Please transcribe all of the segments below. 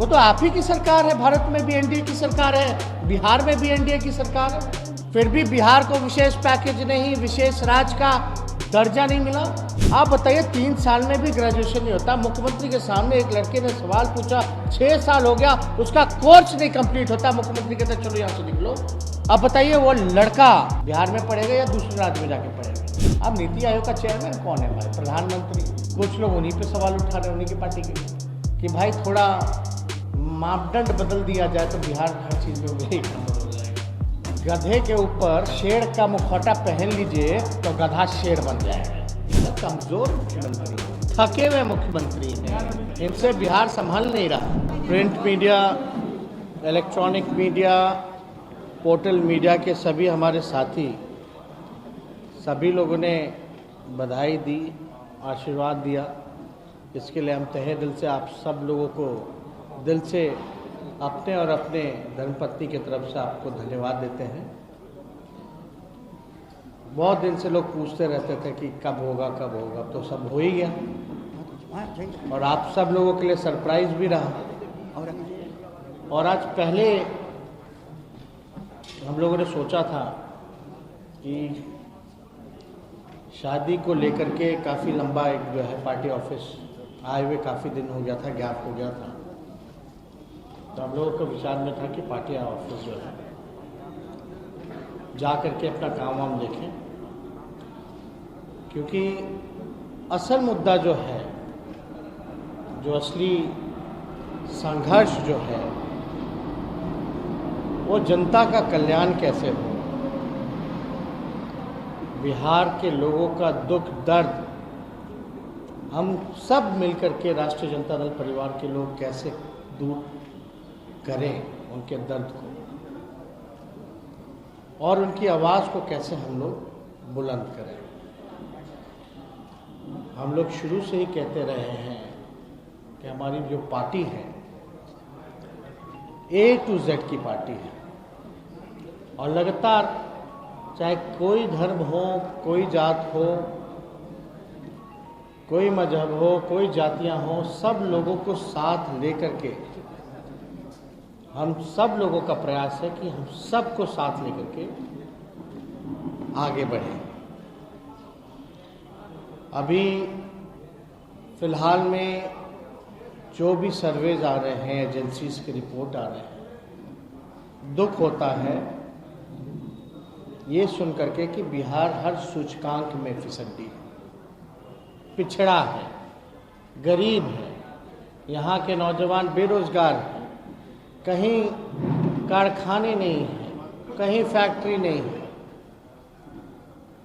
वो तो आप ही की सरकार है, भारत में भी एनडीए की सरकार है, बिहार में भी एनडीए की सरकार है, फिर भी बिहार को विशेष पैकेज नहीं, विशेष राज्य का दर्जा नहीं मिला। आप बताइए 3 साल में भी ग्रेजुएशन नहीं होता। मुख्यमंत्री के सामने एक लड़के ने सवाल पूछा, 6 साल हो गया उसका कोर्स नहीं कंप्लीट होता। मुख्यमंत्री कहते चलो यहाँ से निकलो। अब बताइए वो लड़का बिहार में पढ़ेगा या दूसरे राज्य में जाके पढ़ेगा? अब नीति आयोग का चेयरमैन कौन है भाई? प्रधानमंत्री। कुछ लोग उन्हीं पे सवाल उठा रहे हैं, उन्हीं की पार्टी के, कि भाई थोड़ा मापदंड बदल दिया जाए तो बिहार हर चीज़ में वही नंबर हो जाएगा। गधे के ऊपर शेर का मुखौटा पहन लीजिए तो गधा शेर बन जाएगा। कमजोर मुख्यमंत्री, थके हुए मुख्यमंत्री हैं, इनसे बिहार संभल नहीं रहा। Print media, electronic media, portal media के सभी हमारे साथी, सभी लोगों ने बधाई दी, आशीर्वाद दिया। इसके लिए हम तहे दिल से आप सब लोगों को दिल से अपने और अपने धर्मपत्नी की तरफ से आपको धन्यवाद देते हैं। बहुत दिन से लोग पूछते रहते थे कि कब होगा, तो सब हो ही गया और आप सब लोगों के लिए सरप्राइज भी रहा। और आज पहले हम लोगों ने सोचा था कि शादी को लेकर के काफ़ी लंबा एक जो है पार्टी ऑफिस आए हुए काफ़ी दिन हो गया था, गैप हो गया था, तो हम लोगों के विचार में था कि पार्टी ऑफिस जो है जा करके अपना काम वाम देखें, क्योंकि असल मुद्दा जो है, जो असली संघर्ष जो है, वो जनता का कल्याण कैसे हो, बिहार के लोगों का दुख दर्द हम सब मिलकर के राष्ट्रीय जनता दल परिवार के लोग कैसे दूर करें, उनके दर्द को, और उनकी आवाज़ को कैसे हम लोग बुलंद करें। हम लोग शुरू से ही कहते रहे हैं कि हमारी जो पार्टी है A to Z की पार्टी है, और लगातार चाहे कोई धर्म हो, कोई जात हो, कोई मजहब हो, कोई जातियां हो, सब लोगों को साथ लेकर के हम सब लोगों का प्रयास है कि हम सबको साथ लेकर के आगे बढ़ें। अभी फिलहाल में जो भी सर्वेज आ रहे हैं, एजेंसीज की रिपोर्ट आ रहे हैं, दुख होता है ये सुन करके कि बिहार हर सूचकांक में फिसड्डी है, पिछड़ा है, गरीब है, यहाँ के नौजवान बेरोजगार हैं, कहीं कारखाने नहीं हैं, कहीं फैक्ट्री नहीं है,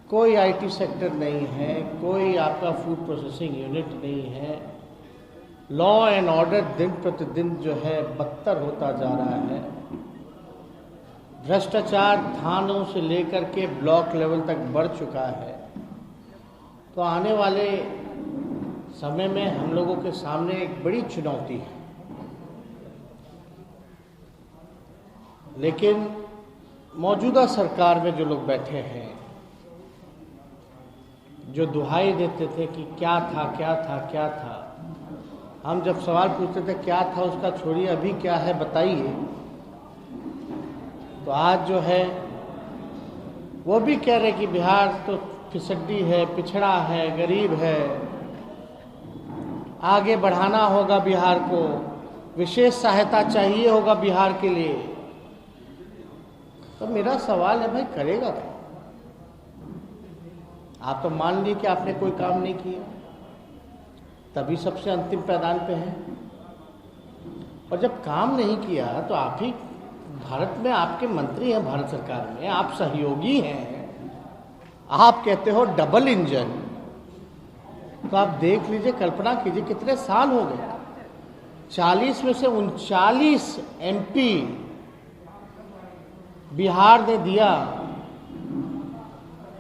कोई आईटी सेक्टर नहीं है, कोई आपका फूड प्रोसेसिंग यूनिट नहीं है, लॉ एंड ऑर्डर दिन प्रतिदिन जो है बदतर होता जा रहा है, भ्रष्टाचार थानों से लेकर के ब्लॉक लेवल तक बढ़ चुका है। तो आने वाले समय में हम लोगों के सामने एक बड़ी चुनौती है, लेकिन मौजूदा सरकार में जो लोग बैठे हैं, जो दुहाई देते थे कि क्या था क्या था क्या था, हम जब सवाल पूछते थे क्या था उसका छोड़िए अभी क्या है बताइए, तो आज जो है वो भी कह रहे कि बिहार तो फिसड्डी है, पिछड़ा है, गरीब है, आगे बढ़ाना होगा बिहार को, विशेष सहायता चाहिए होगा बिहार के लिए। तो मेरा सवाल है भाई करेगा क्या? आप तो मान ली कि आपने कोई काम नहीं किया, तभी सबसे अंतिम पैदान पे हैं, और जब काम नहीं किया तो आप ही भारत में आपके मंत्री हैं, भारत सरकार में आप सहयोगी हैं, आप कहते हो डबल इंजन, तो आप देख लीजिए, कल्पना कीजिए कितने साल हो गए, 40 में से 39 MP बिहार ने दिया।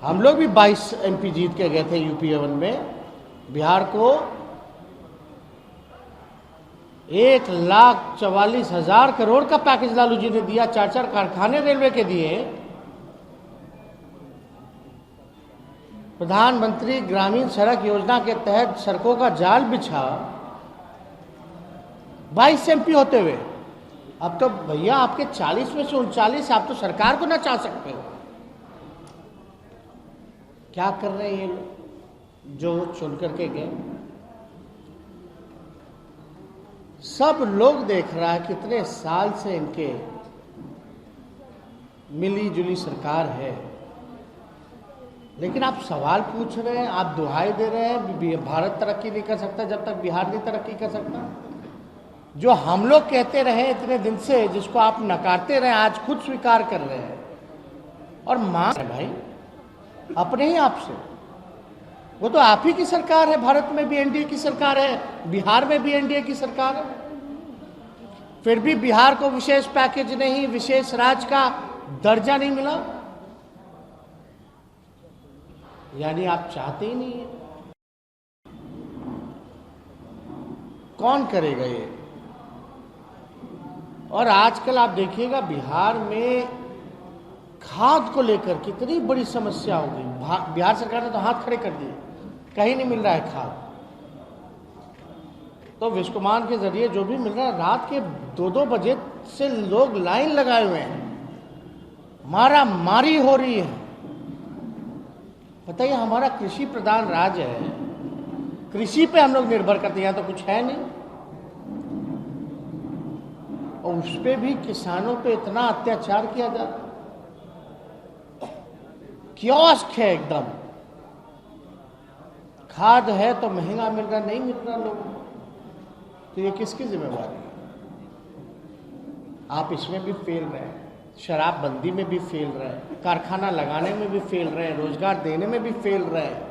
हम लोग भी 22 MP जीत के गए थे यूपी 1 में। बिहार को 1,44,000 करोड़ का पैकेज लालू जी ने दिया, 4 कारखाने रेलवे के दिए, प्रधानमंत्री ग्रामीण सड़क योजना के तहत सड़कों का जाल बिछा, 22 MP होते हुए अब तो भैया आपके 40 में से 39 आप तो सरकार को ना चाह सकते हो। क्या कर रहे हैं ये लोग जो चुन करके गए? सब लोग देख रहा है कितने साल से इनके मिली जुली सरकार है, लेकिन आप सवाल पूछ रहे हैं, आप दुहाई दे रहे हैं भारत तरक्की नहीं कर सकता जब तक बिहार नहीं तरक्की कर सकता। जो हम लोग कहते रहे इतने दिन से, जिसको आप नकारते रहे, आज खुद स्वीकार कर रहे हैं और मांग रहे भाई अपने ही आप से। वो तो आप ही की सरकार है, भारत में भी एनडीए की सरकार है, बिहार में भी एनडीए की सरकार है, फिर भी बिहार को विशेष पैकेज नहीं, विशेष राज्य का दर्जा नहीं मिला। यानी आप चाहते ही नहीं है। कौन करेगा ये? और आजकल आप देखिएगा बिहार में खाद को लेकर कितनी बड़ी समस्या हो गई। बिहार सरकार ने तो हाथ खड़े कर दिए, कहीं नहीं मिल रहा है खाद। तो विश्वकुमार के जरिए जो भी मिल रहा है, रात के 2-2 बजे से लोग लाइन लगाए हुए हैं, मारा मारी हो रही है। बताइए, हमारा कृषि प्रधान राज्य है, कृषि पे हम लोग निर्भर करते हैं, यहाँ तो कुछ है नहीं, और उस पे भी किसानों पे इतना अत्याचार किया जाता, कियोस्क है एकदम। खाद है तो महंगा मिल रहा, नहीं मिल रहा लोगों को, तो ये किसकी जिम्मेवारी है? आप इसमें भी फेल रहे हैं, शराबबंदी में भी फेल रहे हैं, कारखाना लगाने में भी फेल रहे हैं, रोजगार देने में भी फेल रहे हैं,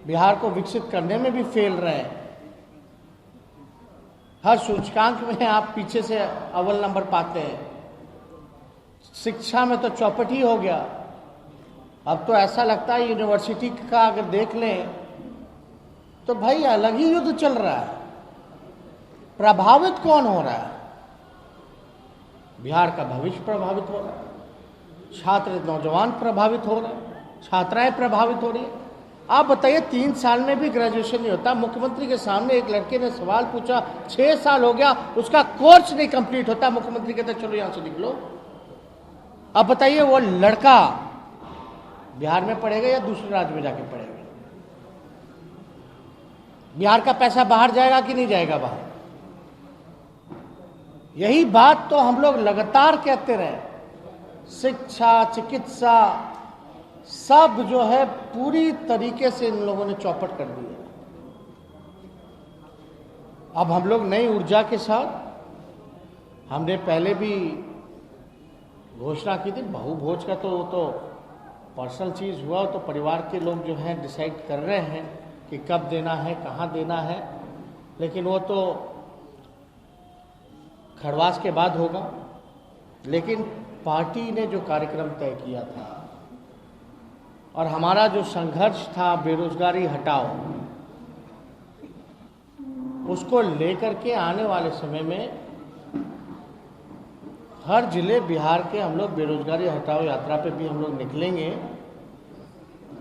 बिहार को विकसित करने में भी फेल रहे हैं। हर सूचकांक में आप पीछे से अव्वल नंबर पाते हैं। शिक्षा में तो चौपट ही हो गया। अब तो ऐसा लगता है यूनिवर्सिटी का अगर देख लें तो भाई अलग ही युद्ध चल रहा है। प्रभावित कौन हो रहा है? बिहार का भविष्य प्रभावित हो रहा है, छात्र नौजवान प्रभावित हो रहे हैं, छात्राएं प्रभावित हो रही है। आप बताइए, 3 साल में भी ग्रेजुएशन नहीं होता। मुख्यमंत्री के सामने एक लड़के ने सवाल पूछा, 6 साल हो गया, उसका कोर्स नहीं कंप्लीट होता। मुख्यमंत्री कहते चलो यहां से निकलो। अब बताइए, वो लड़का बिहार में पढ़ेगा या दूसरे राज्य में जाके पढ़ेगा? बिहार का पैसा बाहर जाएगा कि नहीं जाएगा बाहर? यही बात तो हम लोग लगातार कहते रहे। शिक्षा, चिकित्सा, सब जो है पूरी तरीके से इन लोगों ने चौपट कर दी है। अब हम लोग नई ऊर्जा के साथ, हमने पहले भी घोषणा की थी, बहुभोज का तो पर्सनल चीज हुआ, तो परिवार के लोग जो हैं डिसाइड कर रहे हैं कि कब देना है, कहाँ देना है, लेकिन वो तो खरवास के बाद होगा। लेकिन पार्टी ने जो कार्यक्रम तय किया था और हमारा जो संघर्ष था बेरोजगारी हटाओ, उसको लेकर के आने वाले समय में हर जिले बिहार के हम लोग बेरोजगारी हटाओ यात्रा पे भी हम लोग निकलेंगे।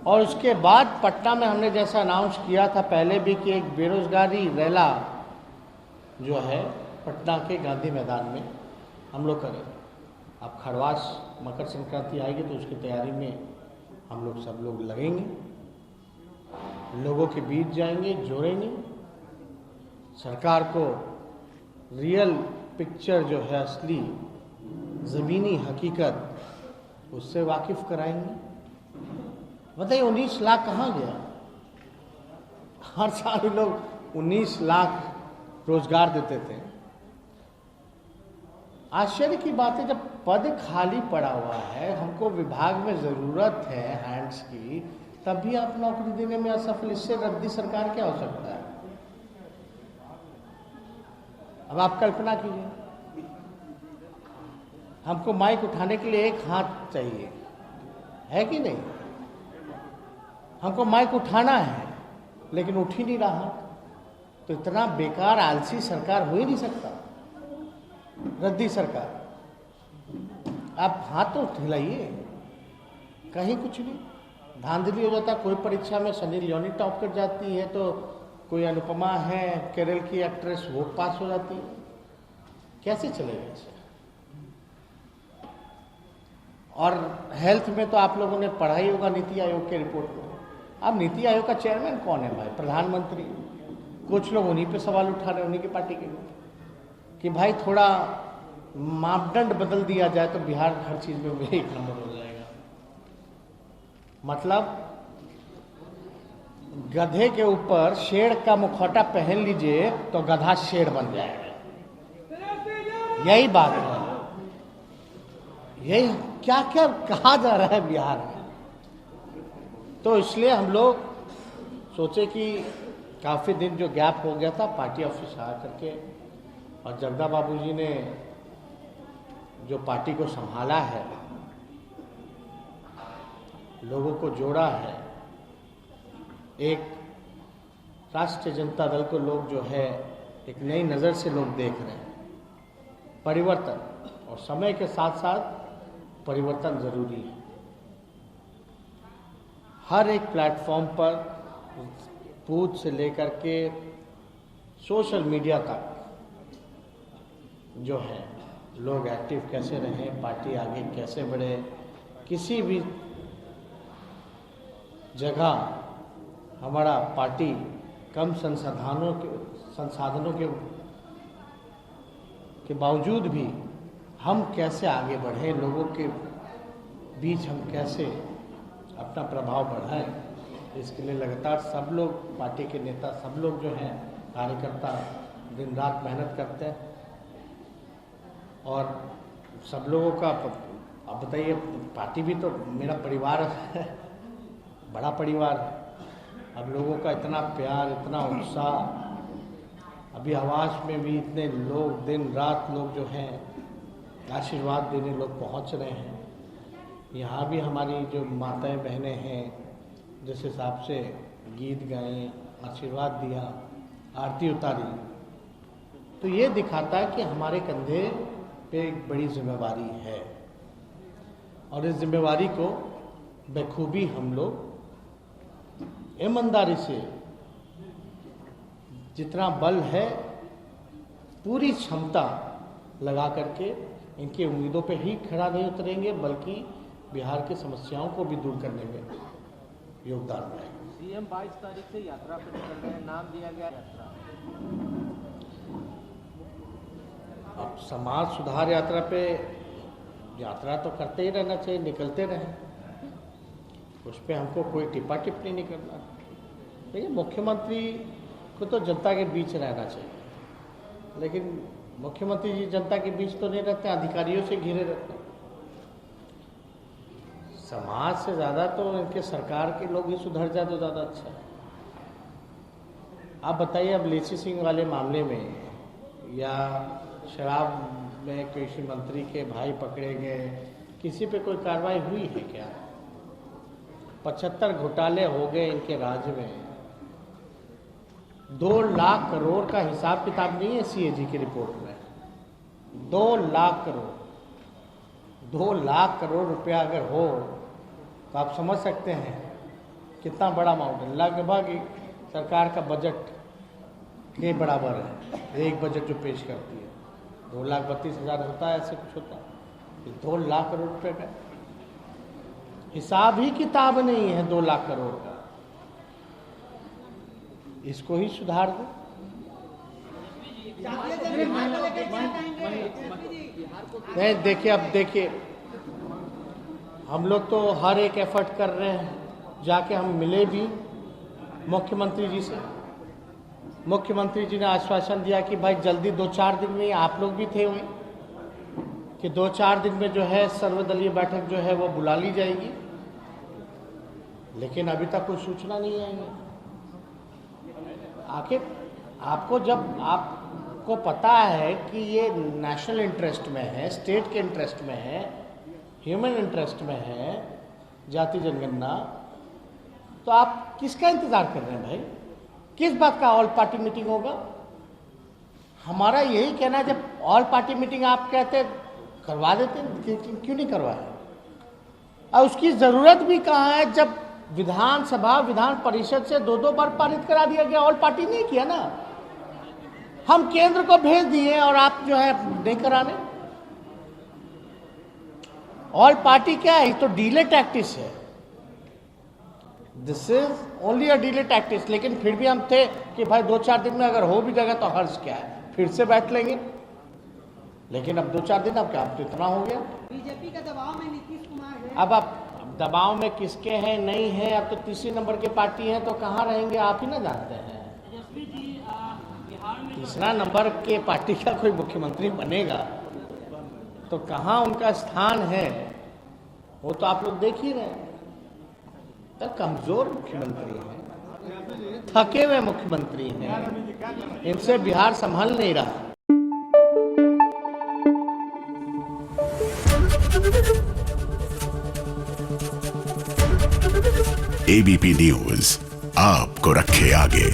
और उसके बाद पटना में हमने जैसा अनाउंस किया था पहले भी कि एक बेरोजगारी रैला जो है पटना के गांधी मैदान में हम लोग करेंगे। अब खरवास मकर संक्रांति आएगी तो उसकी तैयारी में हम लोग सब लोग लगेंगे, लोगों के बीच जाएंगे, जोड़ेंगे, सरकार को रियल पिक्चर जो है, असली ज़मीनी हकीकत, उससे वाकिफ कराएंगे। बताइए 19 लाख कहाँ गया? हर साल लोग 19 लाख रोजगार देते थे। आश्चर्य की बात है, जब पद खाली पड़ा हुआ है, हमको विभाग में ज़रूरत है हैंड्स की, तब भी आप नौकरी देने में असफल। इससे रद्दी सरकार क्या हो सकता है? अब आप कल्पना कीजिए, हमको माइक उठाने के लिए एक हाथ चाहिए, है कि नहीं? हमको माइक उठाना है लेकिन उठ ही नहीं रहा। तो इतना बेकार आलसी सरकार हो ही नहीं सकता, रद्दी सरकार। आप हाथ तो हिलाइए, कहीं कुछ नहीं, धांधली हो जाता। कोई परीक्षा में सनी लियोनी टॉप कर जाती है तो कोई अनुपमा है केरल की एक्ट्रेस, वो पास हो जाती है। कैसे चलेगा इसे? और हेल्थ में तो आप लोगों ने पढ़ा ही होगा नीति आयोग के रिपोर्ट में। अब नीति आयोग का चेयरमैन कौन है भाई? प्रधानमंत्री। कुछ लोग उन्हीं पे सवाल उठा रहे हैं, उन्हीं की पार्टी के लोग, कि भाई थोड़ा मापदंड बदल दिया जाए तो बिहार हर चीज में भी 1 नंबर हो जाएगा। मतलब गधे के ऊपर शेर का मुखौटा पहन लीजिए तो गधा शेर बन जाएगा। यही बात है। यही क्या क्या कहा जा रहा है बिहार में। तो इसलिए हम लोग सोचे कि काफ़ी दिन जो गैप हो गया था पार्टी ऑफिस आ करके, और जगदा बाबू जी ने जो पार्टी को संभाला है, लोगों को जोड़ा है, एक राष्ट्रीय जनता दल को लोग जो है एक नई नज़र से लोग देख रहे हैं। परिवर्तन, और समय के साथ साथ परिवर्तन जरूरी है। हर एक प्लेटफॉर्म पर बूथ से लेकर के सोशल मीडिया तक जो है लोग एक्टिव कैसे रहें, पार्टी आगे कैसे बढ़े। किसी भी जगह हमारा पार्टी कम संसाधनों के बावजूद भी हम कैसे आगे बढ़ें, लोगों के बीच हम कैसे अपना प्रभाव बढ़ाएं, इसके लिए लगातार सब लोग, पार्टी के नेता सब लोग जो हैं, कार्यकर्ता दिन रात मेहनत करते हैं। और सब लोगों का, अब बताइए, पार्टी भी तो मेरा परिवार है, बड़ा परिवार है। अब लोगों का इतना प्यार, इतना उत्साह, अभी आवास में भी इतने लोग दिन रात लोग जो हैं आशीर्वाद देने लोग पहुंच रहे हैं। यहाँ भी हमारी जो माताएं बहनें हैं जिस हिसाब से गीत गाए, आशीर्वाद दिया, आरती उतारी, तो ये दिखाता है कि हमारे कंधे पे एक बड़ी जिम्मेवारी है। और इस जिम्मेवारी को बखूबी हम लोग ईमानदारी से, जितना बल है पूरी क्षमता लगा करके इनकी उम्मीदों पे ही खड़ा नहीं उतरेंगे, बल्कि बिहार की समस्याओं को भी दूर करने में योगदान देंगे। सीएम 22 तारीख से यात्रा पर निकल रहे हैं, नाम दिया गया यात्रा। अब समाज सुधार यात्रा पे यात्रा तो करते ही रहना चाहिए, निकलते रहें, उस पर हमको कोई टिप्पा टिप्पणी नहीं करना। देखिए, मुख्यमंत्री को तो जनता के बीच रहना चाहिए, लेकिन मुख्यमंत्री जी जनता के बीच तो नहीं रहते, अधिकारियों से घिरे रहते हैं। समाज से ज़्यादा तो इनके सरकार के लोग ही सुधर जाए तो ज़्यादा अच्छा है। आप बताइए, अब लेसी सिंह वाले मामले में या शराब में कृषि मंत्री के भाई पकड़े गए, किसी पे कोई कार्रवाई हुई है क्या? 75 घोटाले हो गए इनके राज्य में। 2 लाख करोड़ का हिसाब किताब नहीं है सीएजी की रिपोर्ट में। 2 लाख करोड़, 2 लाख करोड़ रुपया अगर हो तो आप समझ सकते हैं कितना बड़ा अमाउंट है। लगभग सरकार का बजट के बराबर है एक बजट जो पेश करती है। 2,32,000 होता है, ऐसे कुछ होता है। 2 लाख करोड़ रुपए का हिसाब ही किताब नहीं है 2 लाख करोड़ का। इसको ही सुधार दो। नहीं, देखिए, अब देखिए, हम लोग तो हर एक एफर्ट कर रहे हैं। जाके हम मिले भी मुख्यमंत्री जी से। मुख्यमंत्री जी ने आश्वासन दिया कि भाई जल्दी 2-4 दिन में, आप लोग भी थे वहीं, कि 2-4 दिन में जो है सर्वदलीय बैठक जो है वो बुला ली जाएगी। लेकिन अभी तक कोई सूचना नहीं आई है। आखिर आपको, जब आपको पता है कि ये नेशनल इंटरेस्ट में है, स्टेट के इंटरेस्ट में है, ह्यूमन इंटरेस्ट में है जाति जनगणना, तो आप किसका इंतजार कर रहे हैं भाई? किस बात का ऑल पार्टी मीटिंग होगा? हमारा यही कहना है, जब ऑल पार्टी मीटिंग आप कहते करवा देते, क्यों नहीं करवाया? और उसकी जरूरत भी कहाँ है जब विधानसभा विधान परिषद से 2-2 बार पारित करा दिया गया, ऑल पार्टी नहीं किया ना। हम केंद्र को भेज दिए और आप जो है नहीं कराने। ऑल पार्टी क्या है, तो डीले टैक्टिस है, this is only a delay tactics. लेकिन फिर भी हम थे कि भाई 2-4 दिन में अगर हो भी जाएगा तो हर्ज क्या है, फिर से बैठ लेंगे। लेकिन अब 2-4 दिन अब क्या, अब तो इतना हो गया। बीजेपी का दबाव में नीतीश कुमार है। अब आप दबाव में किसके हैं नहीं है, अब तो तीसरी नंबर की पार्टी है तो कहाँ रहेंगे आप ही ना जानते हैं। तीसरा नंबर के पार्टी का कोई मुख्यमंत्री बनेगा तो कहाँ उनका स्थान है, वो तो आप लोग देख ही रहे हैं। तो कमजोर मुख्यमंत्री हैं, थके हुए मुख्यमंत्री हैं, इनसे बिहार संभल नहीं रहा। एबीपी न्यूज आपको रखे आगे।